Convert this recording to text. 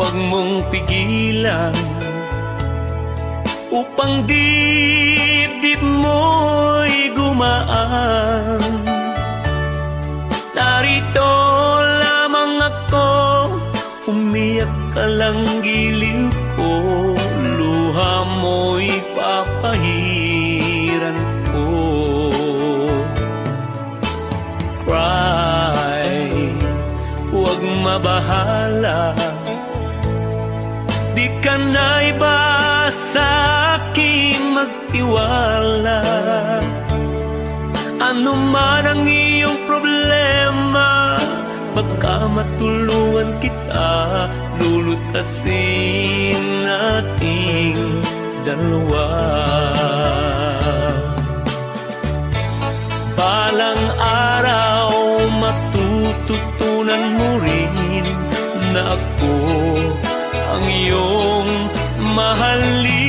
huwag mong pigilan, upang dibdib mo'y gumaan. Narito lamang ako, umiyak ka lang giliw ko, luha mo'y papahiran ko. Cry, huwag mabahala, di ka na iba sa aking magtiwala. Ano man ang iyong problema, baka matulungan kita, lulutasin nating dalawa. Balang araw matututunan mo rin na ako ang iyong mahalin.